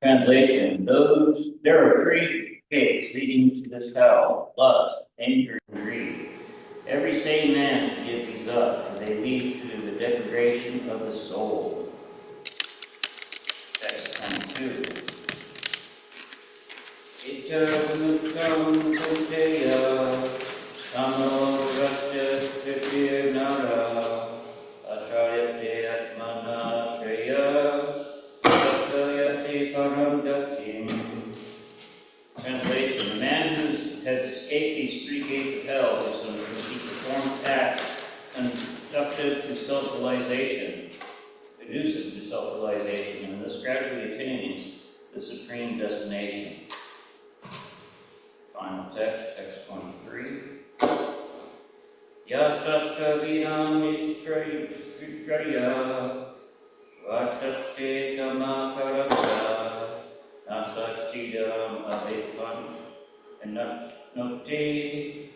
Translation: there are three gates leading to this hell: lust, anger, and greed. Every sane man should give these up, for they lead to the degradation of the soul. Text 22. Ita Vinuttam Kunteya Samo Rasya Kritir Nara Acharyate Atmana Shreyas Satyayate Param Gatim. Translation: the man who has escaped these three gates of hell is someone who performed acts conducive to self-realization, and thus gradually attains the supreme destination. Final text, text 23. Yasastra vidam istraya vatate kamakarasa nasasidam avipan noti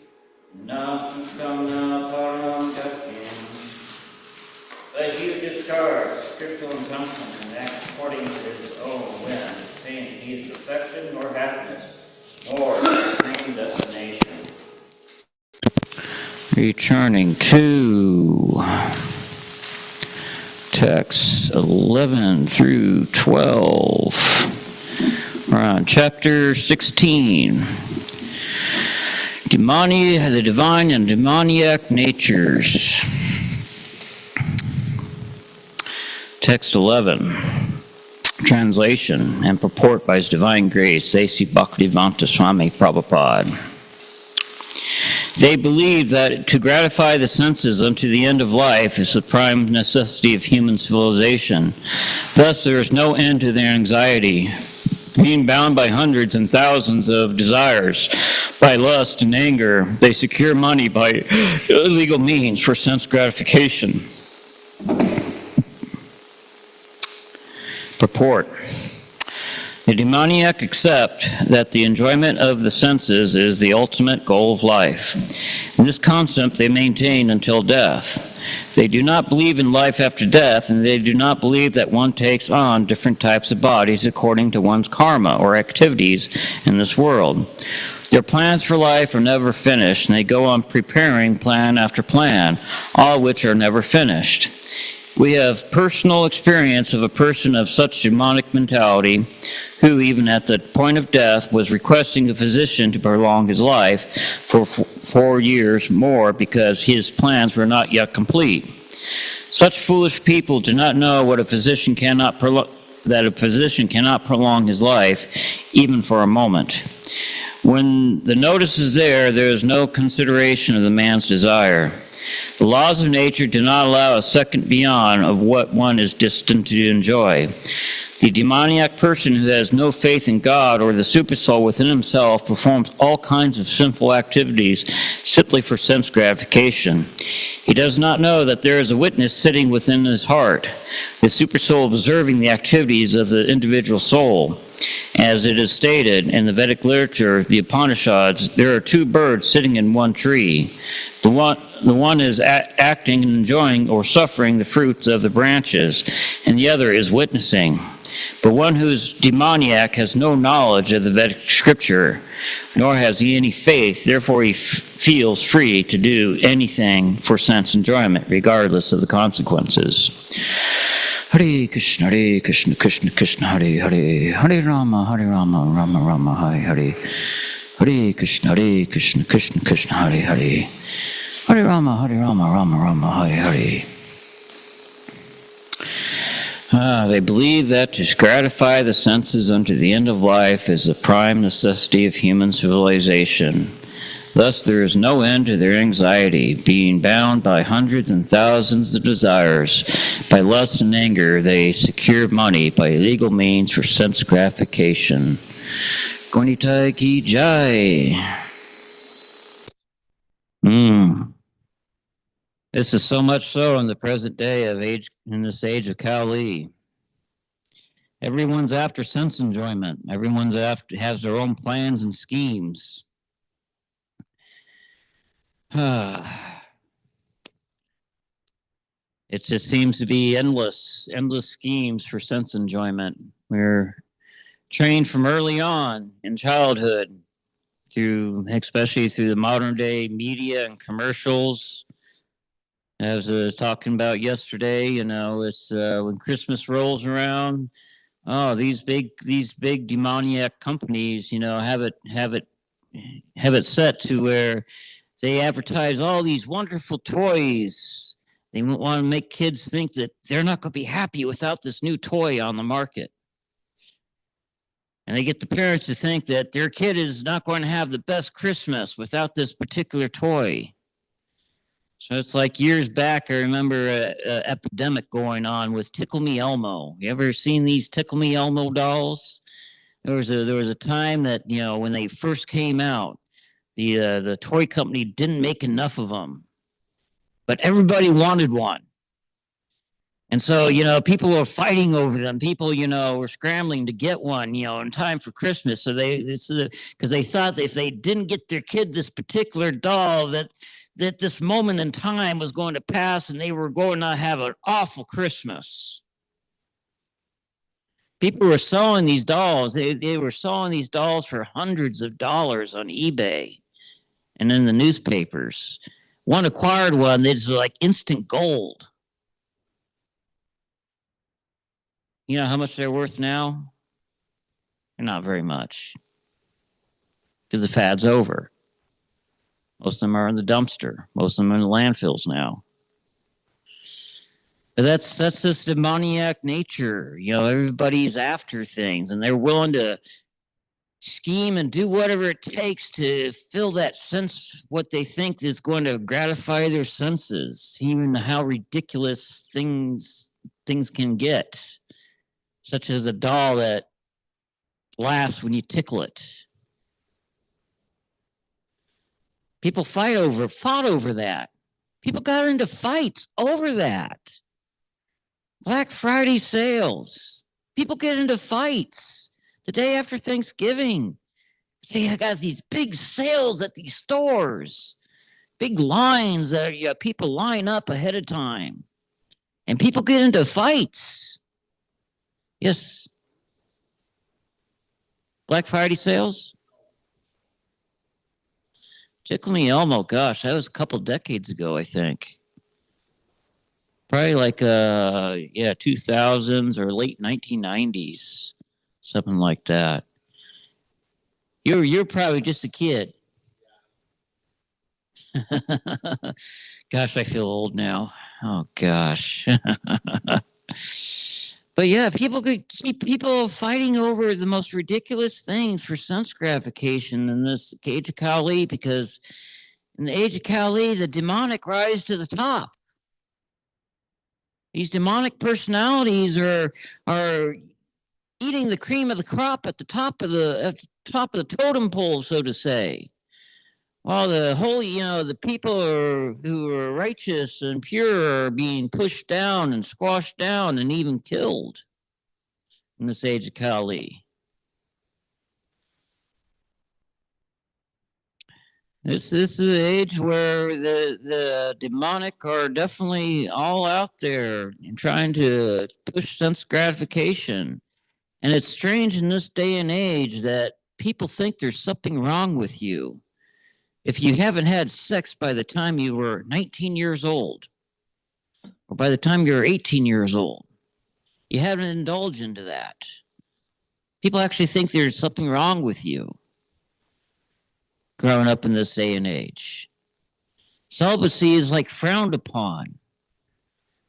nasukam param gatim. But he who discards scriptural injunctions and acts according to his own whim attains neither perfection nor happiness, nor supreme destination. Returning to texts 11 through 12. We're on chapter 16. The divine and demoniac natures. Text 11. Translation and purport by His Divine Grace, A.C. Bhaktivedanta Swami Prabhupada. They believe that to gratify the senses unto the end of life is the prime necessity of human civilization. Thus there is no end to their anxiety. Being bound by hundreds and thousands of desires, by lust and anger, they secure money by illegal means for sense gratification. Purport. The demoniac accept that the enjoyment of the senses is the ultimate goal of life. And this concept they maintain until death. They do not believe in life after death, and they do not believe that one takes on different types of bodies according to one's karma or activities in this world. Their plans for life are never finished, and they go on preparing plan after plan, all which are never finished. We have personal experience of a person of such demonic mentality who, even at the point of death, was requesting a physician to prolong his life for 4 years more because his plans were not yet complete. Such foolish people do not know that a physician cannot prolong his life even for a moment. When the notice is there is no consideration of the man's desire. The laws of nature do not allow a second beyond of what one is destined to enjoy. The demoniac person who has no faith in God or the supersoul within himself performs all kinds of sinful activities simply for sense gratification. He does not know that there is a witness sitting within his heart, the supersoul observing the activities of the individual soul. As it is stated in the Vedic literature, the Upanishads, there are two birds sitting in one tree. The one is acting and enjoying or suffering the fruits of the branches, and the other is witnessing. But one who is demoniac has no knowledge of the Vedic scripture, nor has he any faith, therefore he feels free to do anything for sense enjoyment, regardless of the consequences. Hare Krishna, Krishna Krishna, Hare Hare, Hare Rama, Rama Rama, Hare Hare. Hare Krishna, Krishna Krishna, Hare Hare, Hare Rama, Rama Rama, Hare Hare. They believe that to gratify the senses unto the end of life is the prime necessity of human civilization. Thus there is no end to their anxiety. Being bound by hundreds and thousands of desires, by lust and anger, they secure money by illegal means for sense gratification. Gonitai ki jai. This is so much so in the present day in this age of Kali. Everyone's after sense enjoyment. Everyone's has their own plans and schemes. It just seems to be endless schemes for sense enjoyment. We're trained from early on in childhood through, especially through the modern day media and commercials. As I was talking about yesterday, it's when Christmas rolls around. Oh, these big demoniac companies, have it set to where they advertise all these wonderful toys. They want to make kids think that they're not going to be happy without this new toy on the market. And they get the parents to think that their kid is not going to have the best Christmas without this particular toy. So it's like years back, I remember an epidemic going on with Tickle Me Elmo. You ever seen these Tickle Me Elmo dolls? There was a time that when they first came out, the toy company didn't make enough of them, but everybody wanted one. And so, people were fighting over them. People, were scrambling to get one, in time for Christmas. So because they thought that if they didn't get their kid this particular doll, that this moment in time was going to pass and they were going to have an awful Christmas. People were selling these dolls. They were selling these dolls for hundreds of dollars on eBay and in the newspapers. One acquired one that's like instant gold. You know how much they're worth now? They're not very much because the fad's over. Most of them are in the dumpster. Most of them are in the landfills now. But that's this demoniac nature. Everybody's after things, and they're willing to scheme and do whatever it takes to fill that sense, what they think is going to gratify their senses, even how ridiculous things can get, such as a doll that laughs when you tickle it. People fought over that. People got into fights over that. Black Friday sales. People get into fights the day after Thanksgiving. Say, I got these big sales at these stores. Big lines that people line up ahead of time. And people get into fights. Yes. Black Friday sales? Tickle Me Elmo, gosh, that was a couple decades ago, I think. Probably like 2000s or late 1990s, something like that. You're probably just a kid. Gosh, I feel old now. Oh gosh. But yeah, people could keep people fighting over the most ridiculous things for sense gratification in this Age of Kali, because in the Age of Kali, the demonic rise to the top. These demonic personalities are eating the cream of the crop at the top of the totem pole, so to say. While the holy, the people who are righteous and pure are being pushed down and squashed down and even killed in this Age of Kali. This is the age where the demonic are definitely all out there and trying to push sense gratification. And it's strange in this day and age that people think there's something wrong with you if you haven't had sex by the time you were 19 years old, or by the time you were 18 years old. You haven't indulged into that. People actually think there's something wrong with you growing up in this day and age. Celibacy is like frowned upon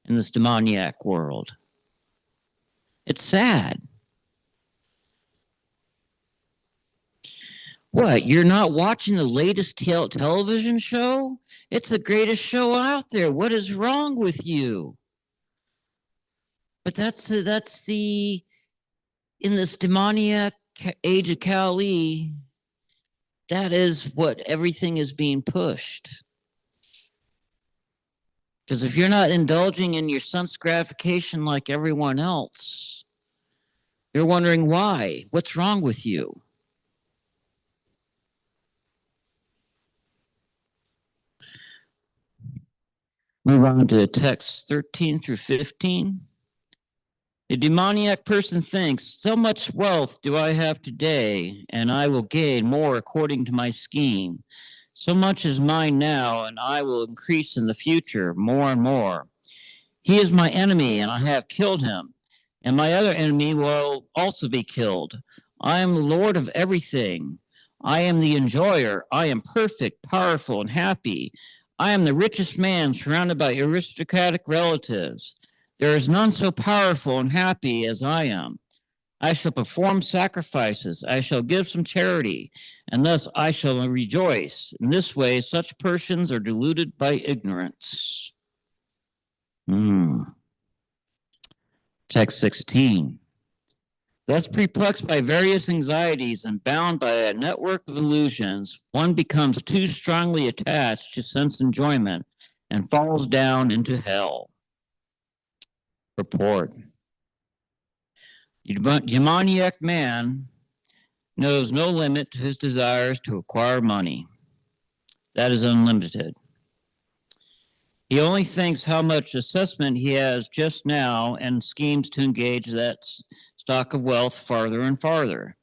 in this demoniac world. It's sad. What, you're not watching the latest television show? It's the greatest show out there. What is wrong with you? But that's the in this demoniac Age of Kali, that is what everything is being pushed. Because if you're not indulging in your sense gratification like everyone else, you're wondering why. What's wrong with you? Move on to text 13 through 15. The demoniac person thinks, so much wealth do I have today, and I will gain more according to my scheme. So much is mine now, and I will increase in the future more and more. He is my enemy, and I have killed him, and my other enemy will also be killed. I am the Lord of everything. I am the enjoyer. I am perfect, powerful, and happy. I am the richest man surrounded by aristocratic relatives. There is none so powerful and happy as I am. I shall perform sacrifices. I shall give some charity, and thus I shall rejoice. In this way, such persons are deluded by ignorance. Text 16. Thus perplexed by various anxieties and bound by a network of illusions, one becomes too strongly attached to sense enjoyment and falls down into hell. Report. The demoniac man knows no limit to his desires to acquire money. That is unlimited. He only thinks how much assessment he has just now and schemes to engage that stock of wealth farther and farther.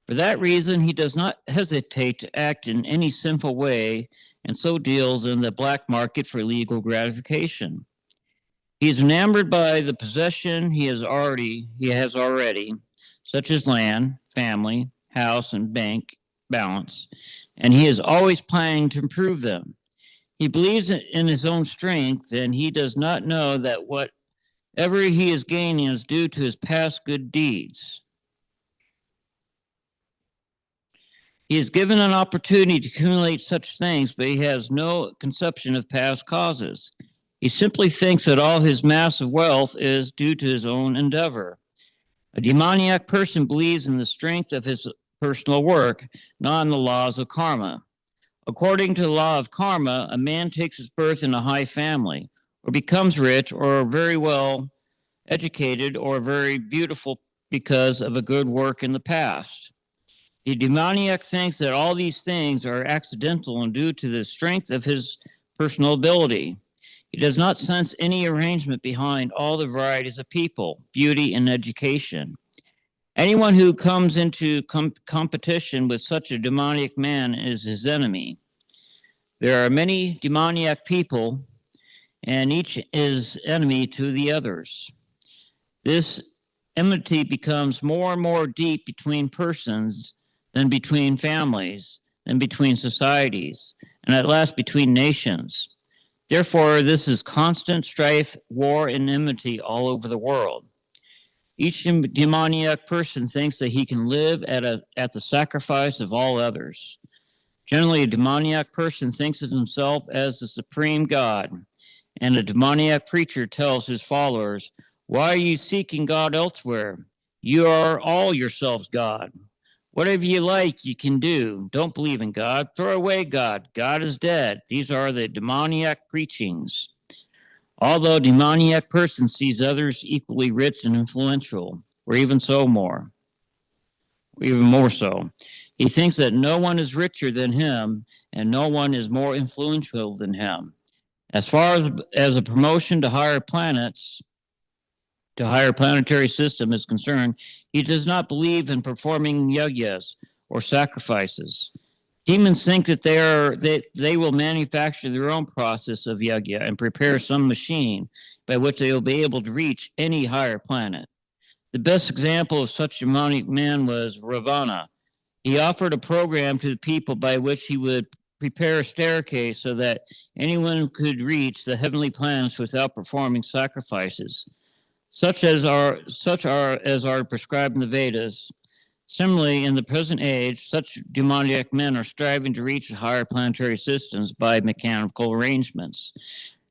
For that reason, he does not hesitate to act in any sinful way and so deals in the black market for legal gratification. He is enamored by the possession he has already, such as land, family, house, and bank balance, and he is always planning to improve them. He believes in his own strength, and he does not know that whatever he is gaining is due to his past good deeds. He is given an opportunity to accumulate such things, but he has no conception of past causes. He simply thinks that all his massive wealth is due to his own endeavor. A demoniac person believes in the strength of his personal work, not in the laws of karma. According to the law of karma, a man takes his birth in a high family, or becomes rich, or very well educated, or very beautiful because of a good work in the past. The demoniac thinks that all these things are accidental and due to the strength of his personal ability. He does not sense any arrangement behind all the varieties of people, beauty, and education. Anyone who comes into competition with such a demoniac man is his enemy. There are many demoniac people, and each is enemy to the others. This enmity becomes more and more deep between persons, then between families, then between societies, and at last between nations. Therefore, this is constant strife, war, and enmity all over the world. Each demoniac person thinks that he can live at the sacrifice of all others. Generally, a demoniac person thinks of himself as the supreme God, and a demoniac preacher tells his followers, "Why are you seeking God elsewhere? You are all yourselves God. Whatever you like, you can do. Don't believe in God. Throw away God. God is dead." These are the demoniac preachings. Although a demoniac person sees others equally rich and influential, or even more so, he thinks that no one is richer than him and no one is more influential than him. As far as a promotion to higher planetary system is concerned, he does not believe in performing yajnas or sacrifices. Demons think that they will manufacture their own process of yajna and prepare some machine by which they will be able to reach any higher planet. The best example of such a demonic man was Ravana. He offered a program to the people by which he would prepare a staircase so that anyone could reach the heavenly planets without performing sacrifices, such as are prescribed in the Vedas. Similarly, in the present age, such demoniac men are striving to reach higher planetary systems by mechanical arrangements.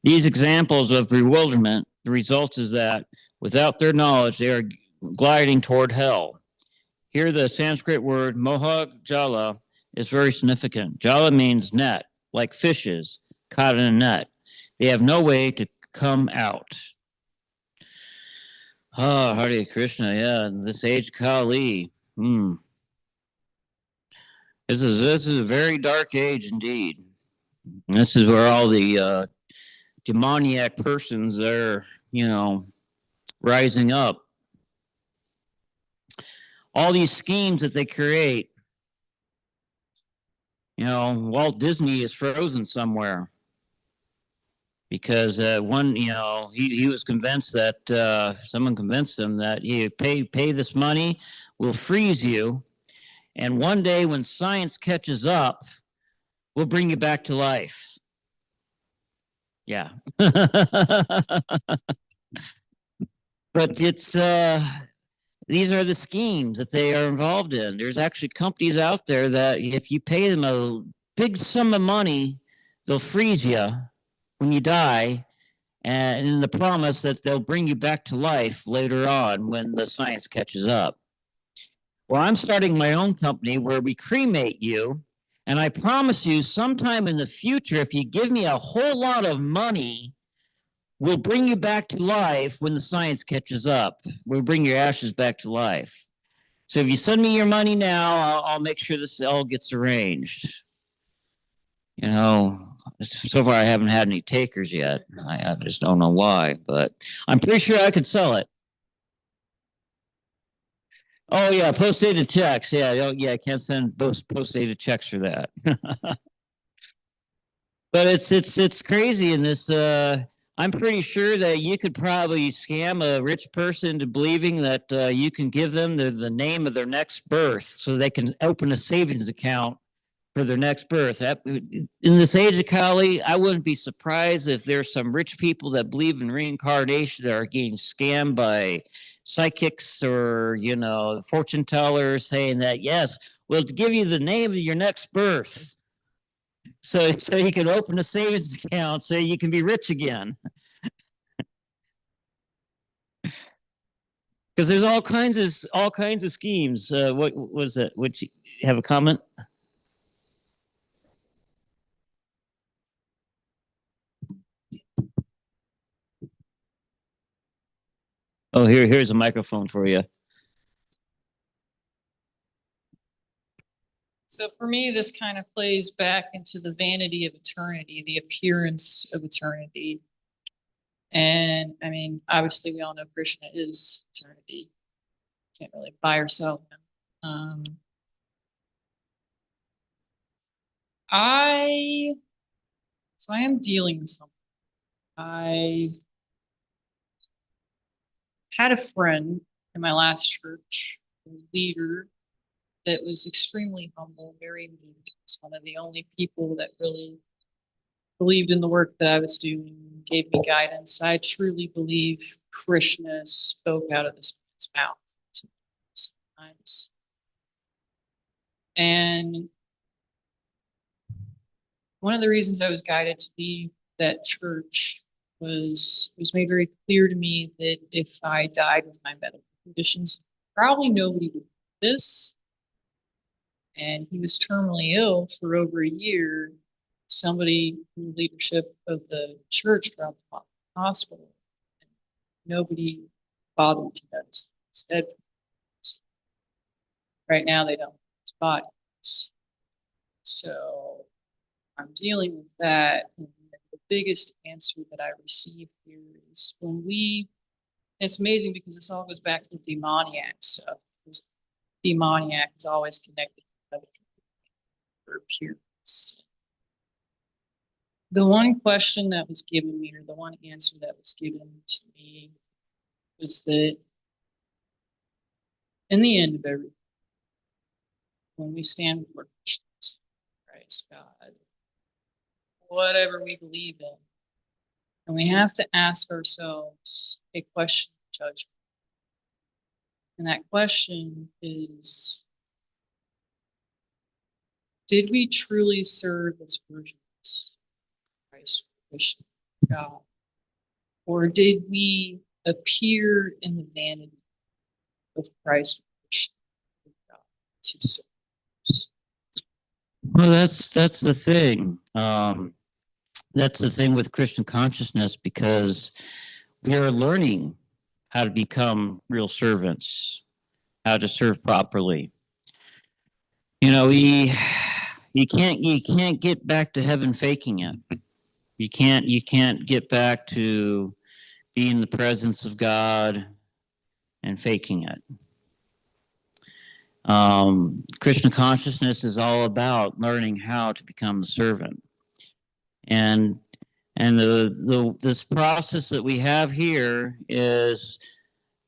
These examples of bewilderment, the result is that without their knowledge, they are gliding toward hell. Here, the Sanskrit word moha jala is very significant. Jala means net, like fishes caught in a net. They have no way to come out. Ah, Hare Krishna, yeah, this age Kali. This is a very dark age indeed. This is where all the demoniac persons that are, rising up. All these schemes that they create. Walt Disney is frozen somewhere because he was convinced that someone convinced him that you pay this money, we'll freeze you, and one day when science catches up, we'll bring you back to life. Yeah. But it's these are the schemes that they are involved in. There's actually companies out there that if you pay them a big sum of money, they'll freeze you when you die, and in the promise that they'll bring you back to life later on when the science catches up. Well, I'm starting my own company where we cremate you, and I promise you sometime in the future, if you give me a whole lot of money, we'll bring you back to life when the science catches up. We'll bring your ashes back to life. So if you send me your money now, I'll make sure this all gets arranged. So far I haven't had any takers yet. I just don't know why, but I'm pretty sure I could sell it. Oh yeah, post-dated checks. Yeah, I can't send post-dated checks for that. But it's crazy in this. I'm pretty sure that you could probably scam a rich person into believing that you can give them the name of their next birth so they can open a savings account for their next birth. In this age of Kali, I wouldn't be surprised if there's some rich people that believe in reincarnation that are getting scammed by psychics or, fortune tellers saying that, yes, we'll give you the name of your next birth. So you can open a savings account so you can be rich again. Because there's all kinds of schemes. What was that? Would you have a comment? Oh, here's a microphone for you. So for me, this kind of plays back into the vanity of eternity, the appearance of eternity. And I mean, obviously, we all know Krishna is eternity. Can't really buy or sell him. I am dealing with something. I had a friend in my last church, a leader that was extremely humble, very meek. Was one of the only people that really believed in the work that I was doing, gave me guidance. I truly believe Krishna spoke out of this man's mouth sometimes. And one of the reasons I was guided to leave that church was made very clear to me that if I died with my medical conditions, probably nobody would do this. And he was terminally ill for over a year. Somebody in the leadership of the church dropped him off in the hospital. And nobody bothered to notice instead. Right now, they don't know his body. So I'm dealing with that. And the biggest answer that I receive here is it's amazing because this all goes back to the demoniac stuff. Because demoniac is always connected to their appearance. The one question that was given me, or the one answer that was given to me, was that in the end of everything, when we stand before Christ, God, whatever we believe in, and we have to ask ourselves a question of judgment. And that question is, did we truly serve as virgins, Christ, Krishna, God? Or did we appear in the vanity of Christ, Krishna, God, to serve? Well, that's the thing. That's the thing with Christian consciousness, because we are learning how to become real servants, how to serve properly. You can't get back to heaven faking it. You can't get back to being in the presence of God and faking it. Krishna consciousness is all about learning how to become the servant. And this process that we have here is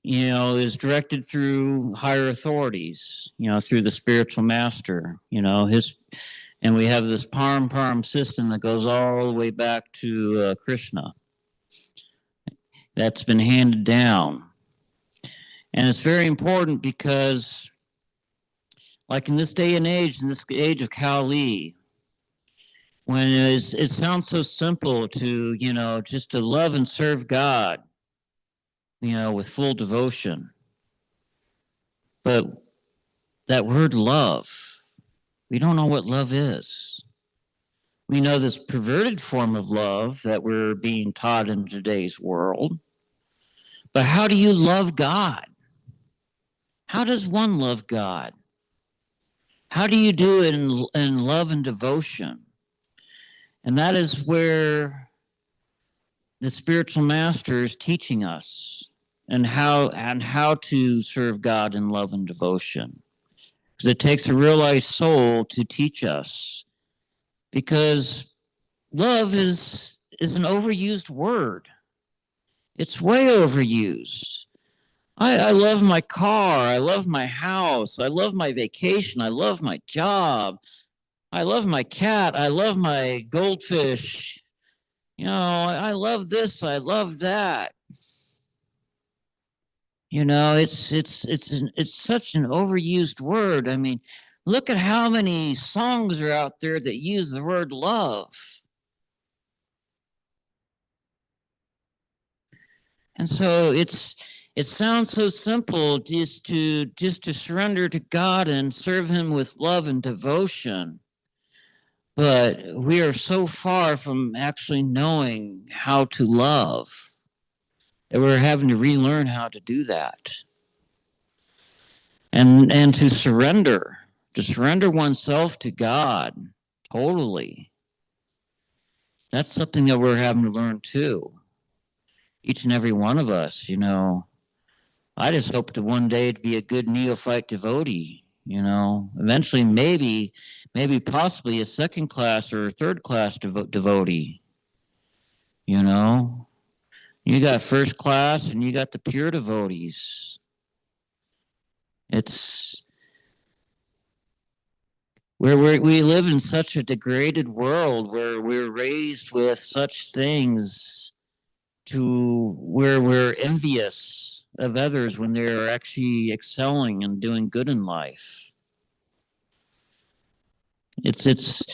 directed through higher authorities, through the spiritual master, and we have this param system that goes all the way back to Krishna. That's been handed down. And it's very important because, like in this day and age, in this age of Kali, when it sounds so simple to, just to love and serve God, with full devotion. But that word love, we don't know what love is. We know this perverted form of love that we're being taught in today's world. But how do you love God? How does one love God? How do you do it in love and devotion? And that is where the spiritual master is teaching us and how to serve God in love and devotion. Because it takes a realized soul to teach us. Because love is an overused word. It's way overused. I love my car. I love my house. I love my vacation. I love my job. I love my cat. I love my goldfish. I love this. I love that. It's such an overused word. I mean, look at how many songs are out there that use the word love. And so it sounds so simple just to surrender to God and serve him with love and devotion. But we are so far from actually knowing how to love that we're having to relearn how to do that. And to surrender oneself to God totally. That's something that we're having to learn too. Each and every one of us, I just hope to one day to be a good neophyte devotee, eventually maybe possibly a second class or third class devotee, you got first class and you got the pure devotees. It's where we live in such a degraded world where we're raised with such things to where we're envious of others when they're actually excelling and doing good in life. It's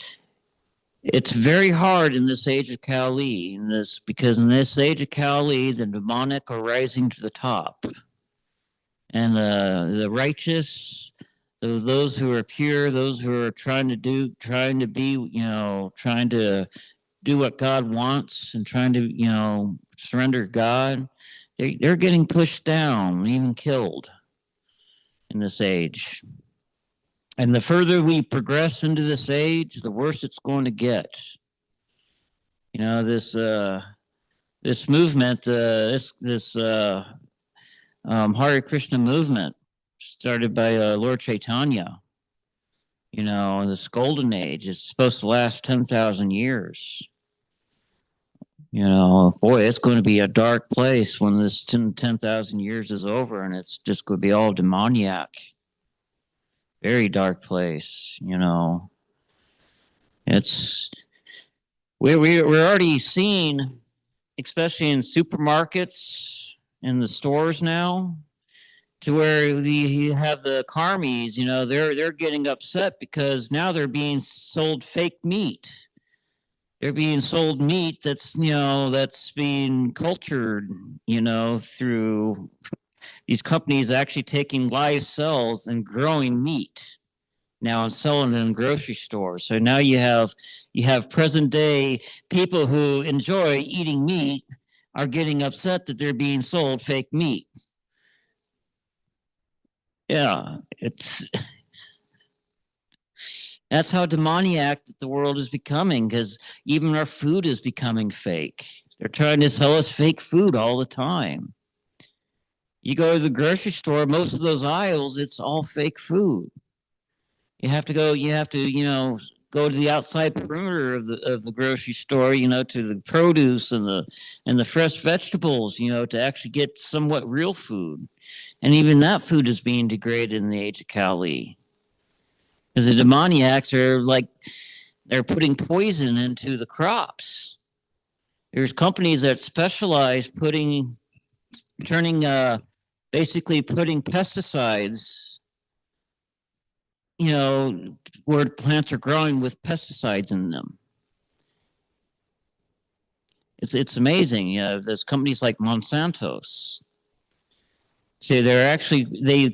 very hard in this age of Kali, because in this age of Kali, the demonic are rising to the top, and the righteous, those who are pure, those who are trying to do what God wants and trying to surrender to God, they're getting pushed down, even killed in this age. And the further we progress into this age, the worse it's going to get. This movement, this Hare Krishna movement, started by Lord Chaitanya. This golden age is supposed to last 10,000 years. Boy, it's going to be a dark place when this 10,000 years is over, and it's just going to be all demoniac. Very dark place, It's we're already seeing, especially in supermarkets, in the stores now, to where you have the karmis, they're getting upset because now they're being sold fake meat. They're being sold meat that's being cultured, through these companies actually taking live cells and growing meat now and selling it in grocery stores. So now you have present day people who enjoy eating meat are getting upset that they're being sold fake meat. Yeah, That's how demoniac the world is becoming, because even our food is becoming fake. They're trying to sell us fake food all the time. You go to the grocery store, most of those aisles, it's all fake food. You have to, go to the outside perimeter of the grocery store, to the produce and the fresh vegetables, to actually get somewhat real food. And even that food is being degraded in the age of Kali. Because the demoniacs are like, they're putting poison into the crops. There's companies that specialize basically putting pesticides, where plants are growing with pesticides in them. It's amazing. There's companies like Monsanto's. So they're actually they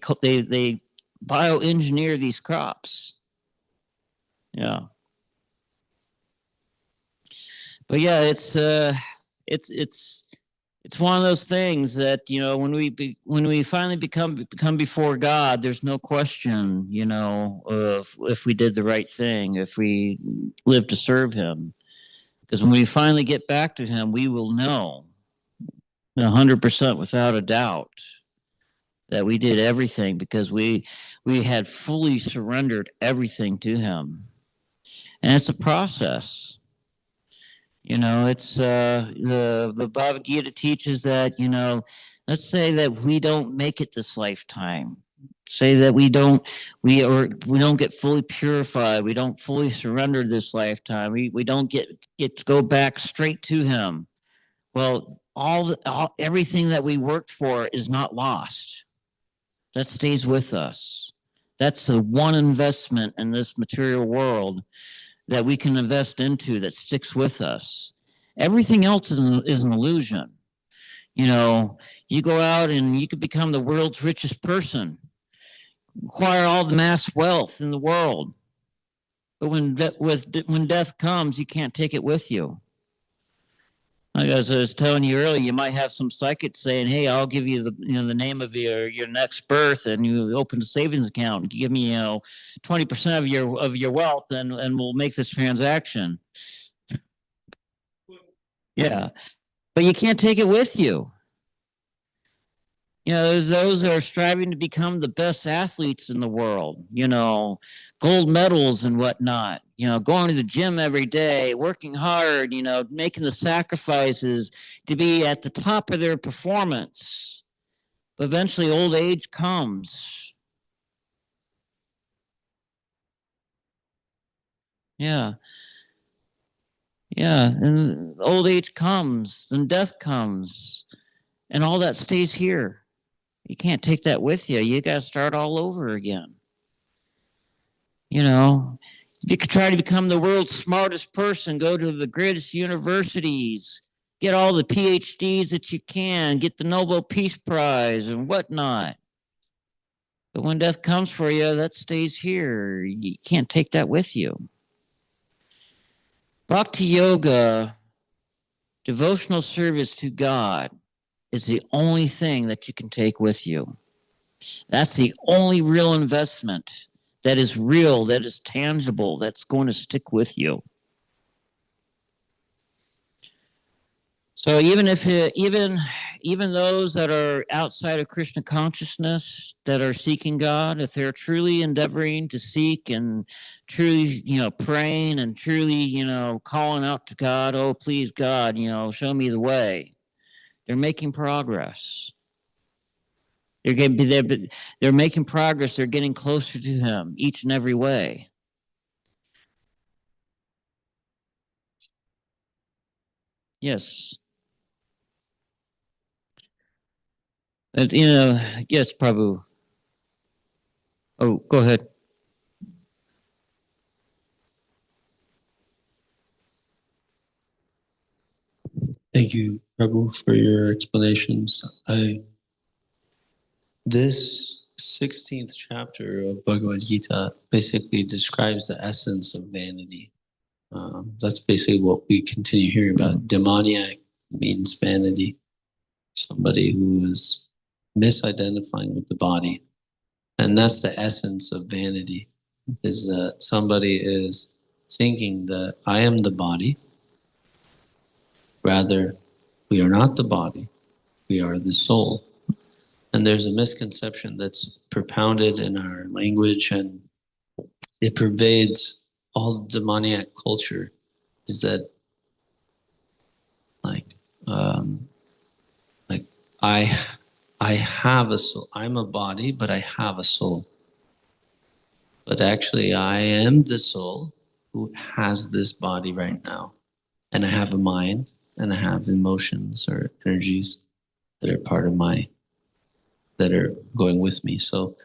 bioengineer these crops. Yeah. But yeah, it's one of those things that when we finally become before God, there's no question, of if we did the right thing, if we live to serve Him. Because when we finally get back to Him, we will know 100% without a doubt that we did everything because we had fully surrendered everything to Him, and it's a process. It's the Bhagavad Gita teaches that, let's say that we don't make it this lifetime. Say that we don't get fully purified. We don't fully surrender this lifetime. We don't get to go back straight to Him. Well, everything that we worked for is not lost. That stays with us. That's the one investment in this material world that we can invest into that sticks with us. Everything else is an illusion. You go out and you could become the world's richest person, acquire all the mass wealth in the world. But when death comes, you can't take it with you. Like as I was telling you earlier, you might have some psychic saying, "Hey, I'll give you the name of your next birth, and you open a savings account. Give me 20% of your wealth, and we'll make this transaction." Yeah, but you can't take it with you. There's those that are striving to become the best athletes in the world. Gold medals and whatnot. Going to the gym every day, working hard. Making the sacrifices to be at the top of their performance. But eventually, old age comes. Yeah. Yeah, and old age comes, then death comes, and all that stays here. You can't take that with you. You got to start all over again. You could try to become the world's smartest person, go to the greatest universities, get all the PhDs that you can, get the Nobel Peace Prize and whatnot. But when death comes for you, that stays here. You can't take that with you. Bhakti yoga, devotional service to God, is the only thing that you can take with you. That's the only real investment that is real, that is tangible, that's going to stick with you. So even those that are outside of Krishna consciousness, that are seeking God, if they're truly endeavoring to seek and truly, praying and truly, calling out to God, "Oh, please, God, show me the way," they're making progress. They're making progress. They're getting closer to Him each and every way. Yes. And, yes, Prabhu. Oh, go ahead. Thank you, Prabhu, for your explanations. This 16th chapter of Bhagavad Gita basically describes the essence of vanity. That's basically what we continue hearing about. Demoniac means vanity. Somebody who is misidentifying with the body. And that's the essence of vanity. is that somebody is thinking that I am the body. Rather, we are not the body, we are the soul. And there's a misconception that's propounded in our language, and it pervades all demoniac culture, is that like I have a soul. I'm a body, but I have a soul. But actually, I am the soul who has this body right now. And I have a mind, and I have emotions or energies that are part of that are going with me. So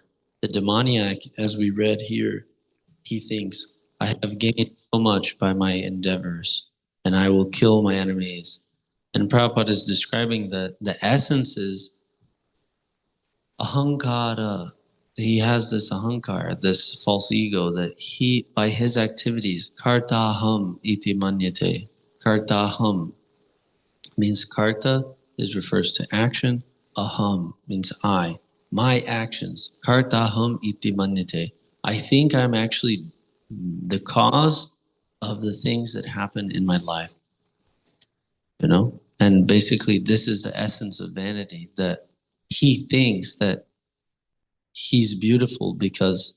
the demoniac, as we read here, he thinks, I have gained so much by my endeavors, and I will kill my enemies. And Prabhupada is describing the essence is ahankara. He has this ahankara, this false ego that he, by his activities, kartaham iti manyate. Kartaham means karta refers to action. Aham means I. My actions. Kartaham iti manyate. I think I'm actually the cause of the things that happen in my life. You know? And basically, this is the essence of vanity, that he thinks that he's beautiful because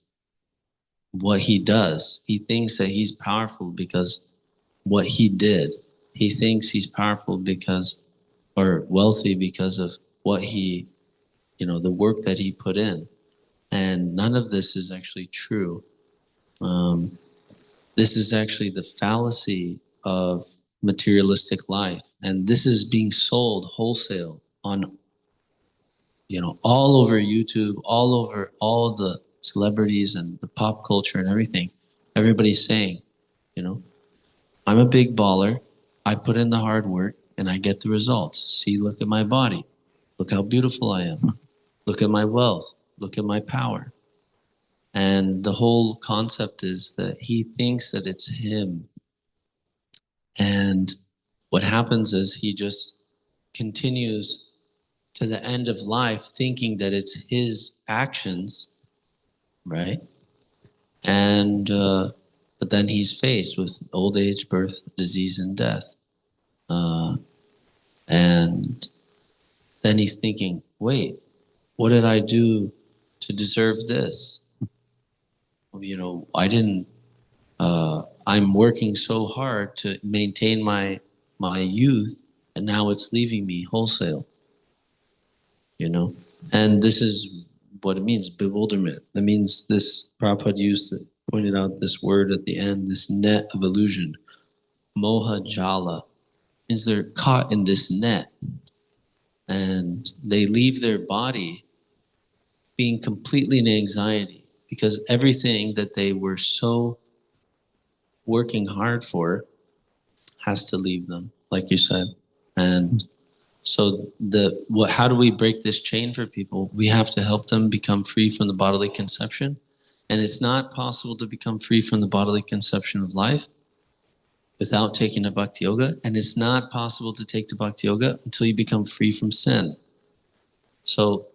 what he does. He thinks that he's powerful because what he did. He thinks he's powerful because, or wealthy because of what he, the work that he put in. And none of this is actually true. This is actually the fallacy of materialistic life. And this is being sold wholesale on, all over YouTube, all over all the celebrities and the pop culture and everything. Everybody's saying, I'm a big baller. I put in the hard work and I get the results. See, look at my body. Look how beautiful I am. Look at my wealth. Look at my power. And the whole concept is that he thinks that it's him. And what happens is he just continues to the end of life thinking that it's his actions, right? And but then he's faced with old age, birth, disease, and death. And then he's thinking, wait, what did I do to deserve this? I didn't, I'm working so hard to maintain my youth, and now it's leaving me wholesale. And this is what it means, bewilderment. That means this, Prabhupada pointed out this word at the end, this net of illusion, moha jala, means they're caught in this net, and they leave their body being completely in anxiety because everything that they were so working hard for has to leave them, like you said. And so how do we break this chain for people? We have to help them become free from the bodily conception. And it's not possible to become free from the bodily conception of life without taking a bhakti yoga. And it's not possible to take the bhakti yoga until you become free from sin. So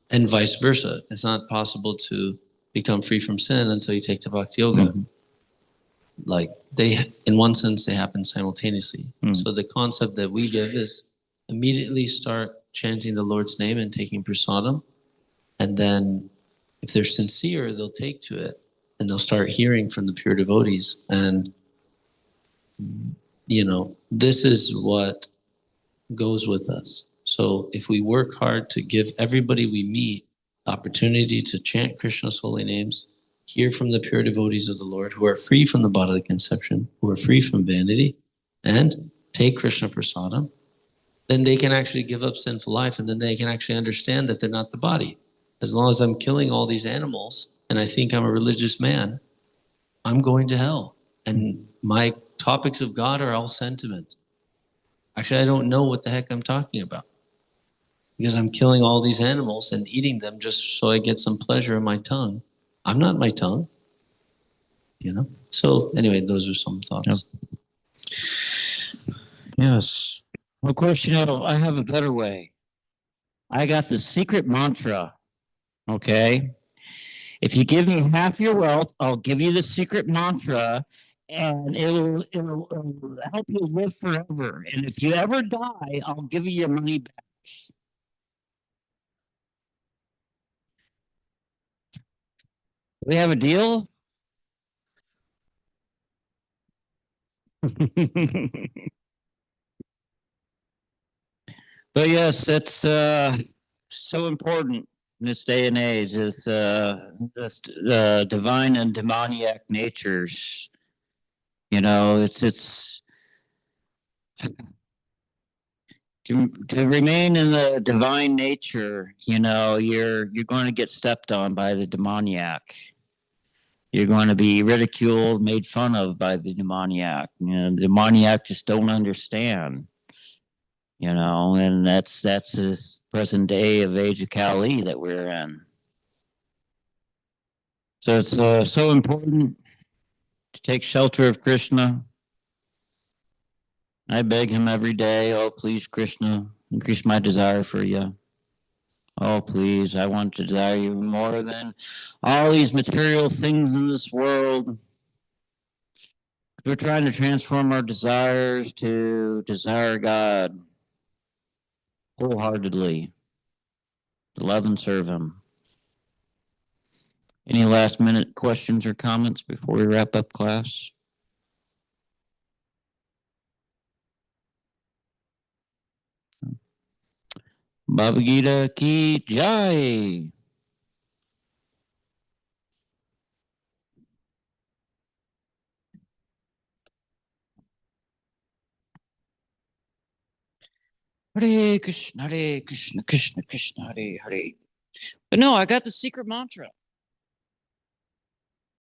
and vice versa. It's not possible to become free from sin until you take the bhakti yoga. Mm-hmm. Like in one sense, they happen simultaneously. Mm-hmm. So the concept that we give is immediately start chanting the Lord's name and taking prasadam. And then if they're sincere, they'll take to it and they'll start hearing from the pure devotees. And, this is what goes with us. So if we work hard to give everybody we meet the opportunity to chant Krishna's holy names, hear from the pure devotees of the Lord who are free from the bodily conception, who are free from vanity, and take Krishna prasadam, then they can actually give up sinful life, and then they can actually understand that they're not the body. As long as I'm killing all these animals and I think I'm a religious man, I'm going to hell. And my topics of God are all sentiment. Actually, I don't know what the heck I'm talking about because I'm killing all these animals and eating them just so I get some pleasure in my tongue. I'm not my tongue, So anyway, those are some thoughts. Yep. Yes. Of course, I have a better way. I got the secret mantra, okay? If you give me half your wealth, I'll give you the secret mantra, and it'll help you live forever. And if you ever die, I'll give you your money back. We have a deal? But yes, it's so important in this day and age. Is this divine and demoniac natures. You know, it's to remain in the divine nature. You know, you're going to get stepped on by the demoniac. You're going to be ridiculed, made fun of by the demoniac. You know, the demoniac just don't understand. You know, and that's this present day of age of Kali that we're in. So it's so important to take shelter of Krishna. I beg him every day, oh, please, Krishna, increase my desire for you. Oh, please, I want to desire you more than all these material things in this world. We're trying to transform our desires to desire God wholeheartedly, to love and serve him. Any last minute questions or comments before we wrap up class? Bhagavad Gita ki jai. Hare Krishna, Krishna Krishna, Hare Hare. But no, I got the secret mantra.